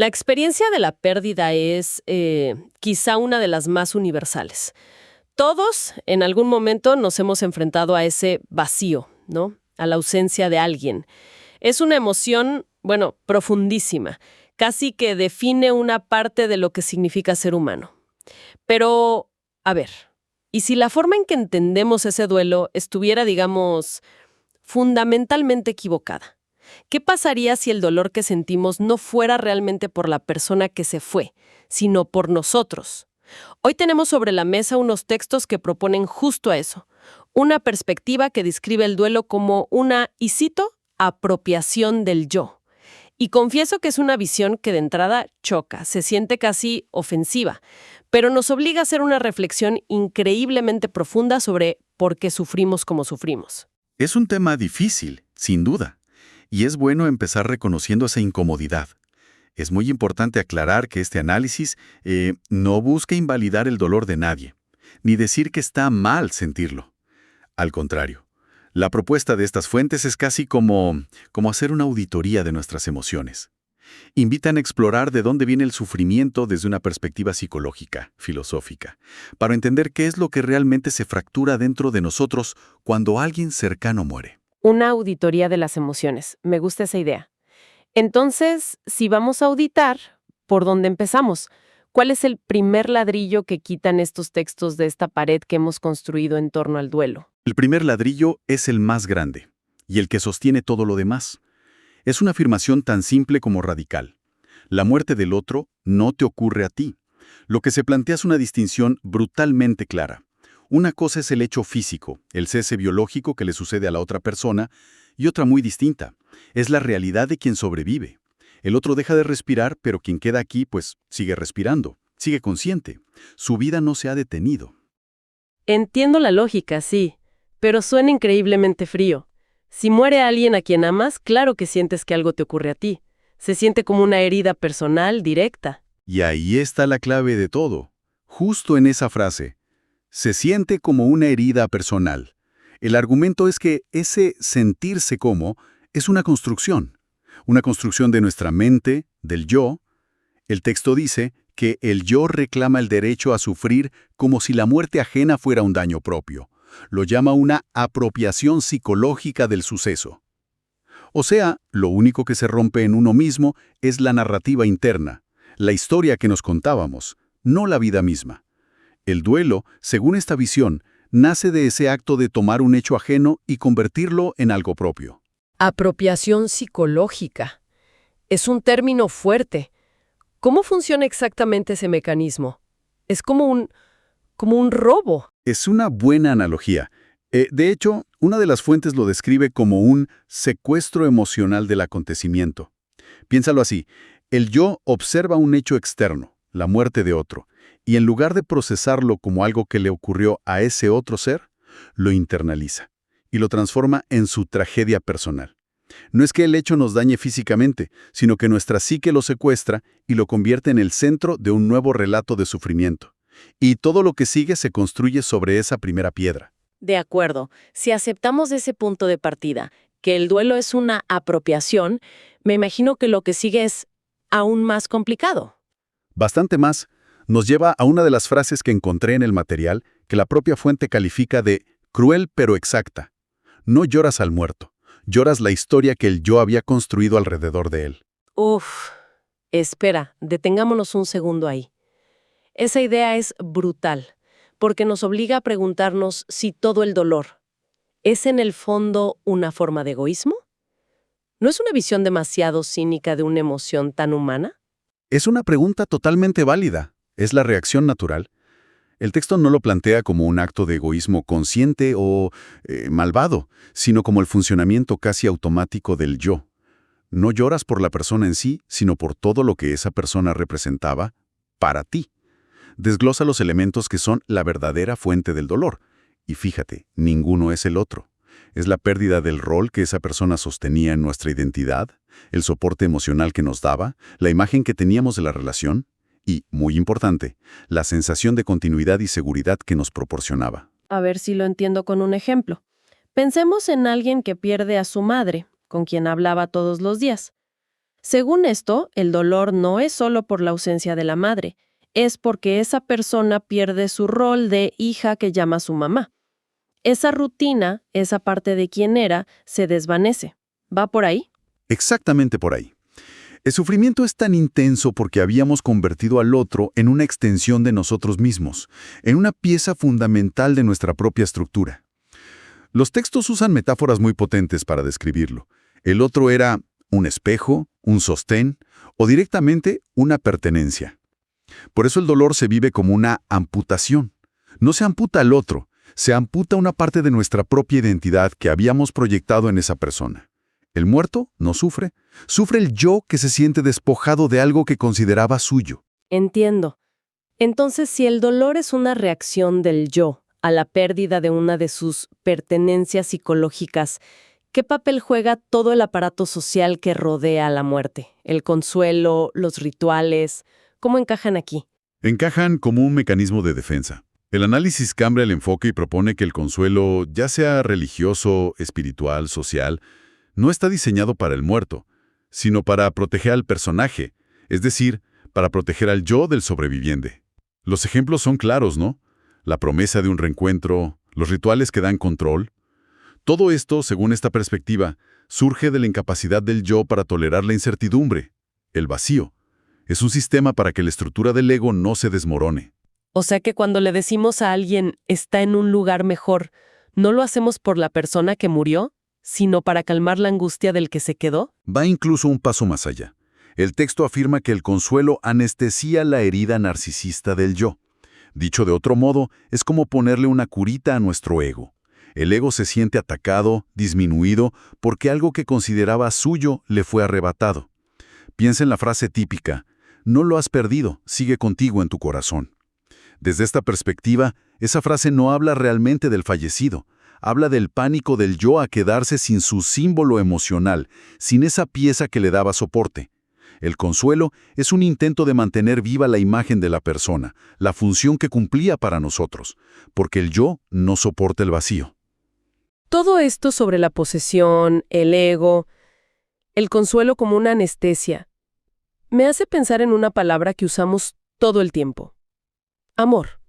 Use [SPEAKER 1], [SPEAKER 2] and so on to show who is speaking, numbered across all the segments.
[SPEAKER 1] La experiencia de la pérdida es quizá una de las más universales. Todos en algún momento nos hemos enfrentado a ese vacío, ¿no? A la ausencia de alguien. Es una emoción, bueno, profundísima, casi que define una parte de lo que significa ser humano. Pero, a ver, ¿y si la forma en que entendemos ese duelo estuviera, digamos, fundamentalmente equivocada? ¿Qué pasaría si el dolor que sentimos no fuera realmente por la persona que se fue, sino por nosotros? Hoy tenemos sobre la mesa unos textos que proponen justo eso, una perspectiva que describe el duelo como una, y cito, apropiación del yo. Y confieso que es una visión que de entrada choca, se siente casi ofensiva, pero nos obliga a hacer una reflexión increíblemente profunda sobre por qué sufrimos como sufrimos.
[SPEAKER 2] Es un tema difícil, sin duda, y es bueno empezar reconociendo esa incomodidad. Es muy importante aclarar que este análisis no busca invalidar el dolor de nadie, ni decir que está mal sentirlo. Al contrario, la propuesta de estas fuentes es casi como hacer una auditoría de nuestras emociones. Invitan a explorar de dónde viene el sufrimiento desde una perspectiva psicológica, filosófica, para entender qué es lo que realmente se fractura dentro de nosotros cuando alguien cercano muere.
[SPEAKER 1] Una auditoría de las emociones. Me gusta esa idea. Entonces, si vamos a auditar, ¿por dónde empezamos? ¿Cuál es el primer ladrillo que quitan estos textos de esta pared que hemos construido en torno al duelo?
[SPEAKER 2] El primer ladrillo es el más grande, y el que sostiene todo lo demás. Es una afirmación tan simple como radical. La muerte del otro no te ocurre a ti. Lo que se plantea es una distinción brutalmente clara. Una cosa es el hecho físico, el cese biológico que le sucede a la otra persona, y otra muy distinta. Es la realidad de quien sobrevive. El otro deja de respirar, pero quien queda aquí, pues, sigue respirando, sigue consciente. Su vida no se ha detenido.
[SPEAKER 1] Entiendo la lógica, sí, pero suena increíblemente frío. Si muere alguien a quien amas, claro que sientes que algo te ocurre a ti. Se siente como una herida personal, directa.
[SPEAKER 2] Y ahí está la clave de todo. Justo en esa frase. Se siente como una herida personal. El argumento es que ese sentirse como es una construcción de nuestra mente, del yo. El texto dice que el yo reclama el derecho a sufrir como si la muerte ajena fuera un daño propio. Lo llama una apropiación psicológica del suceso. O sea, lo único que se rompe en uno mismo es la narrativa interna, la historia que nos contábamos, no la vida misma. El duelo, según esta visión, nace de ese acto de tomar un hecho ajeno y convertirlo en algo propio.
[SPEAKER 1] Apropiación psicológica. Es un término fuerte. ¿Cómo funciona exactamente ese mecanismo? Es como un robo.
[SPEAKER 2] Es una buena analogía. De hecho, una de las fuentes lo describe como un secuestro emocional del acontecimiento. Piénsalo así, el yo observa un hecho externo, la muerte de otro, y en lugar de procesarlo como algo que le ocurrió a ese otro ser, lo internaliza y lo transforma en su tragedia personal. No es que el hecho nos dañe físicamente, sino que nuestra psique lo secuestra y lo convierte en el centro de un nuevo relato de sufrimiento. Y todo lo que sigue se construye sobre esa primera piedra.
[SPEAKER 1] De acuerdo, si aceptamos ese punto de partida, que el duelo es una apropiación, me imagino que lo que sigue es aún más complicado.
[SPEAKER 2] Bastante más, nos lleva a una de las frases que encontré en el material que la propia fuente califica de cruel pero exacta. No lloras al muerto, lloras la historia que el yo había construido alrededor de él.
[SPEAKER 1] Uf, espera, detengámonos un segundo ahí. Esa idea es brutal, porque nos obliga a preguntarnos si todo el dolor es en el fondo una forma de egoísmo. ¿No es una visión demasiado cínica de una emoción tan humana?
[SPEAKER 2] Es una pregunta totalmente válida. Es la reacción natural. El texto no lo plantea como un acto de egoísmo consciente o malvado, sino como el funcionamiento casi automático del yo. No lloras por la persona en sí, sino por todo lo que esa persona representaba para ti. Desglosa los elementos que son la verdadera fuente del dolor. Y fíjate, ninguno es el otro. Es la pérdida del rol que esa persona sostenía en nuestra identidad, el soporte emocional que nos daba, la imagen que teníamos de la relación y, muy importante, la sensación de continuidad y seguridad que nos proporcionaba.
[SPEAKER 1] A ver si lo entiendo con un ejemplo. Pensemos en alguien que pierde a su madre, con quien hablaba todos los días. Según esto, el dolor no es solo por la ausencia de la madre, es porque esa persona pierde su rol de hija que llama a su mamá. Esa rutina, esa parte de quien era, se desvanece. ¿Va por ahí?
[SPEAKER 2] Exactamente por ahí. El sufrimiento es tan intenso porque habíamos convertido al otro en una extensión de nosotros mismos, en una pieza fundamental de nuestra propia estructura. Los textos usan metáforas muy potentes para describirlo. El otro era un espejo, un sostén o directamente una pertenencia. Por eso el dolor se vive como una amputación. No se amputa al otro, se amputa una parte de nuestra propia identidad que habíamos proyectado en esa persona. El muerto no sufre, sufre el yo que se siente despojado de algo que consideraba suyo.
[SPEAKER 1] Entiendo. Entonces, si el dolor es una reacción del yo a la pérdida de una de sus pertenencias psicológicas, ¿qué papel juega todo el aparato social que rodea a la muerte? El consuelo, los rituales, ¿cómo encajan aquí?
[SPEAKER 2] Encajan como un mecanismo de defensa. El análisis cambia el enfoque y propone que el consuelo, ya sea religioso, espiritual, social, no está diseñado para el muerto, sino para proteger al personaje, es decir, para proteger al yo del sobreviviente. Los ejemplos son claros, ¿no? La promesa de un reencuentro, los rituales que dan control. Todo esto, según esta perspectiva, surge de la incapacidad del yo para tolerar la incertidumbre, el vacío. Es un sistema para que la estructura del ego no se desmorone.
[SPEAKER 1] O sea que cuando le decimos a alguien está en un lugar mejor, no lo hacemos por la persona que murió, sino para calmar la angustia del que se quedó.
[SPEAKER 2] Va incluso un paso más allá. El texto afirma que el consuelo anestesia la herida narcisista del yo. Dicho de otro modo, es como ponerle una curita a nuestro ego. El ego se siente atacado, disminuido, porque algo que consideraba suyo le fue arrebatado. Piensa en la frase típica, no lo has perdido, sigue contigo en tu corazón. Desde esta perspectiva, esa frase no habla realmente del fallecido, habla del pánico del yo a quedarse sin su símbolo emocional, sin esa pieza que le daba soporte. El consuelo es un intento de mantener viva la imagen de la persona, la función que cumplía para nosotros, porque el yo no soporta el vacío.
[SPEAKER 1] Todo esto sobre la posesión, el ego, el consuelo como una anestesia, me hace pensar en una palabra que usamos todo el tiempo. Amor.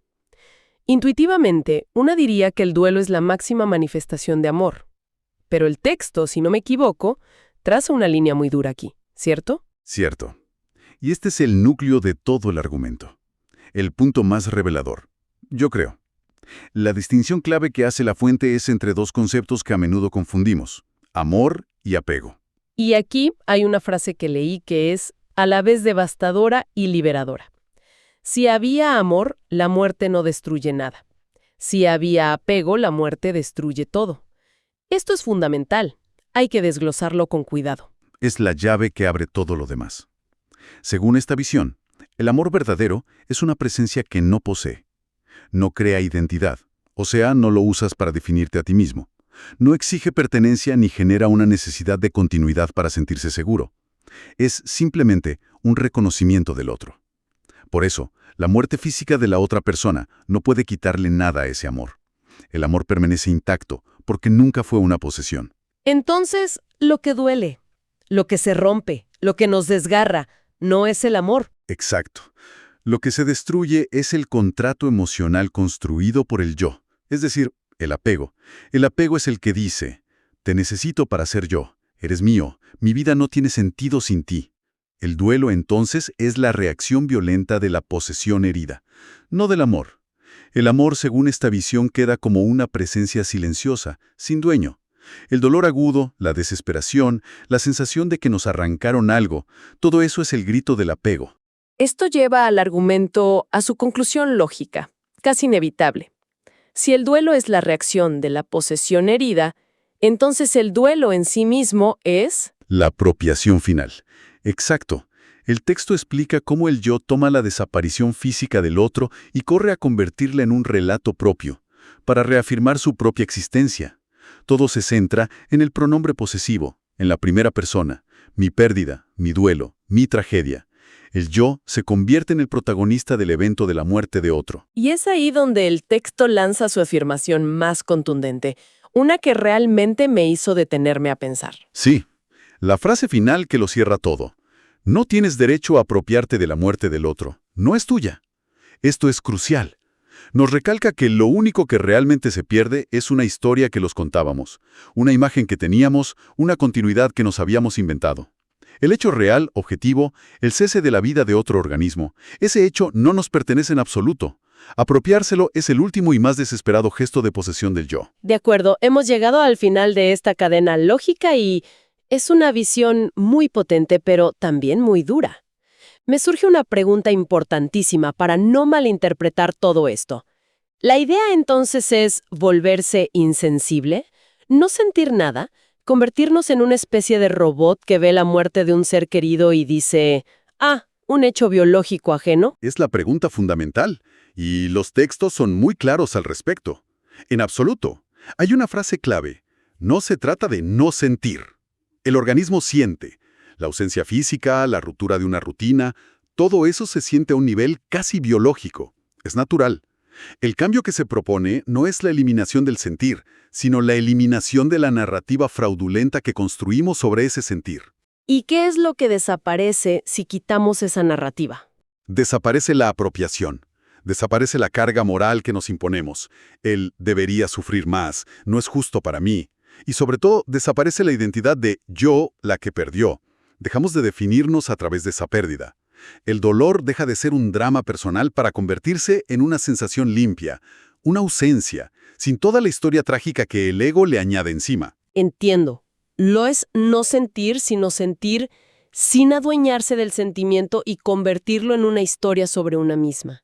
[SPEAKER 1] Intuitivamente, una diría que el duelo es la máxima manifestación de amor. Pero el texto, si no me equivoco, traza una línea muy dura aquí, ¿cierto?
[SPEAKER 2] Cierto. Y este es el núcleo de todo el argumento. El punto más revelador. Yo creo. La distinción clave que hace la fuente es entre dos conceptos que a menudo confundimos: amor y apego.
[SPEAKER 1] Y aquí hay una frase que leí que es a la vez devastadora y liberadora. Si había amor, la muerte no destruye nada. Si había apego, la muerte destruye todo. Esto es fundamental. Hay que desglosarlo con cuidado.
[SPEAKER 2] Es la llave que abre todo lo demás. Según esta visión, el amor verdadero es una presencia que no posee. No crea identidad, o sea, no lo usas para definirte a ti mismo. No exige pertenencia ni genera una necesidad de continuidad para sentirse seguro. Es simplemente un reconocimiento del otro. Por eso, la muerte física de la otra persona no puede quitarle nada a ese amor. El amor permanece intacto porque nunca fue una posesión.
[SPEAKER 1] Entonces, lo que duele, lo que se rompe, lo que nos desgarra, no es el amor.
[SPEAKER 2] Exacto. Lo que se destruye es el contrato emocional construido por el yo, es decir, el apego. El apego es el que dice, te necesito para ser yo, eres mío, mi vida no tiene sentido sin ti. El duelo, entonces, es la reacción violenta de la posesión herida, no del amor. El amor, según esta visión, queda como una presencia silenciosa, sin dueño. El dolor agudo, la desesperación, la sensación de que nos arrancaron algo, todo eso es el grito del apego.
[SPEAKER 1] Esto lleva al argumento a su conclusión lógica, casi inevitable. Si el duelo es la reacción de la posesión herida, entonces el duelo en sí mismo es
[SPEAKER 2] la apropiación final. Exacto. El texto explica cómo el yo toma la desaparición física del otro y corre a convertirla en un relato propio, para reafirmar su propia existencia. Todo se centra en el pronombre posesivo, en la primera persona, mi pérdida, mi duelo, mi tragedia. El yo se convierte en el protagonista del evento de la muerte de otro.
[SPEAKER 1] Y es ahí donde el texto lanza su afirmación más contundente, una que realmente me hizo detenerme a pensar.
[SPEAKER 2] Sí, la frase final que lo cierra todo. No tienes derecho a apropiarte de la muerte del otro. No es tuya. Esto es crucial. Nos recalca que lo único que realmente se pierde es una historia que los contábamos, una imagen que teníamos, una continuidad que nos habíamos inventado. El hecho real, objetivo, el cese de la vida de otro organismo, ese hecho no nos pertenece en absoluto. Apropiárselo es el último y más desesperado gesto de posesión del yo.
[SPEAKER 1] De acuerdo, hemos llegado al final de esta cadena lógica y es una visión muy potente, pero también muy dura. Me surge una pregunta importantísima para no malinterpretar todo esto. ¿La idea entonces es volverse insensible? ¿No sentir nada? ¿Convertirnos en una especie de robot que ve la muerte de un ser querido y dice, un hecho biológico ajeno?
[SPEAKER 2] Es la pregunta fundamental, y los textos son muy claros al respecto. En absoluto, hay una frase clave. No se trata de no sentir. El organismo siente. La ausencia física, la ruptura de una rutina, todo eso se siente a un nivel casi biológico. Es natural. El cambio que se propone no es la eliminación del sentir, sino la eliminación de la narrativa fraudulenta que construimos sobre ese sentir.
[SPEAKER 1] ¿Y qué es lo que desaparece si quitamos esa narrativa?
[SPEAKER 2] Desaparece la apropiación. Desaparece la carga moral que nos imponemos. El debería sufrir más, no es justo para mí. Y sobre todo, desaparece la identidad de yo, la que perdió. Dejamos de definirnos a través de esa pérdida. El dolor deja de ser un drama personal para convertirse en una sensación limpia, una ausencia, sin toda la historia trágica que el ego le añade encima.
[SPEAKER 1] Entiendo. Lo es no sentir, sino sentir sin adueñarse del sentimiento y convertirlo en una historia sobre una misma.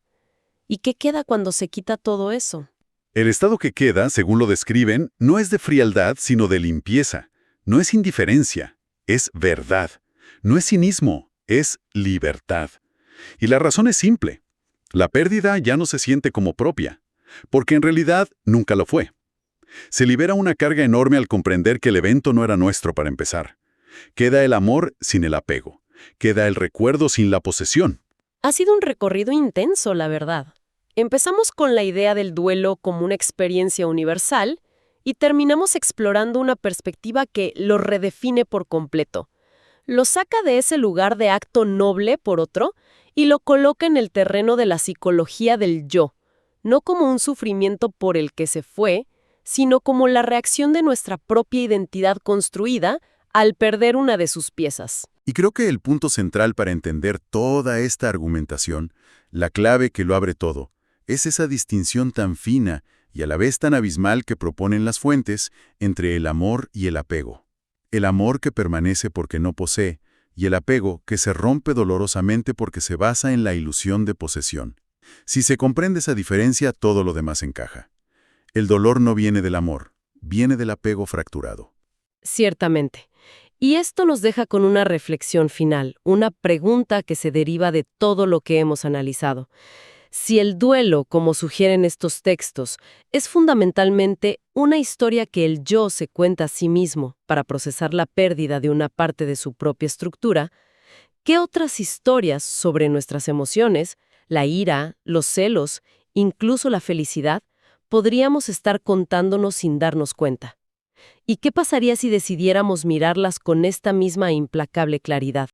[SPEAKER 1] ¿Y qué queda cuando se quita todo eso?
[SPEAKER 2] El estado que queda, según lo describen, no es de frialdad, sino de limpieza. No es indiferencia, es verdad. No es cinismo, es libertad. Y la razón es simple. La pérdida ya no se siente como propia, porque en realidad nunca lo fue. Se libera una carga enorme al comprender que el evento no era nuestro para empezar. Queda el amor sin el apego. Queda el recuerdo sin la posesión.
[SPEAKER 1] Ha sido un recorrido intenso, la verdad. Empezamos con la idea del duelo como una experiencia universal y terminamos explorando una perspectiva que lo redefine por completo. Lo saca de ese lugar de acto noble, por otro, y lo coloca en el terreno de la psicología del yo, no como un sufrimiento por el que se fue, sino como la reacción de nuestra propia identidad construida al perder una de sus piezas.
[SPEAKER 2] Y creo que el punto central para entender toda esta argumentación, la clave que lo abre todo, es esa distinción tan fina y a la vez tan abismal que proponen las fuentes entre el amor y el apego. El amor que permanece porque no posee, y el apego que se rompe dolorosamente porque se basa en la ilusión de posesión. Si se comprende esa diferencia, todo lo demás encaja. El dolor no viene del amor, viene del apego fracturado.
[SPEAKER 1] Ciertamente. Y esto nos deja con una reflexión final, una pregunta que se deriva de todo lo que hemos analizado. Si el duelo, como sugieren estos textos, es fundamentalmente una historia que el yo se cuenta a sí mismo para procesar la pérdida de una parte de su propia estructura, ¿qué otras historias sobre nuestras emociones, la ira, los celos, incluso la felicidad, podríamos estar contándonos sin darnos cuenta? ¿Y qué pasaría si decidiéramos mirarlas con esta misma implacable claridad?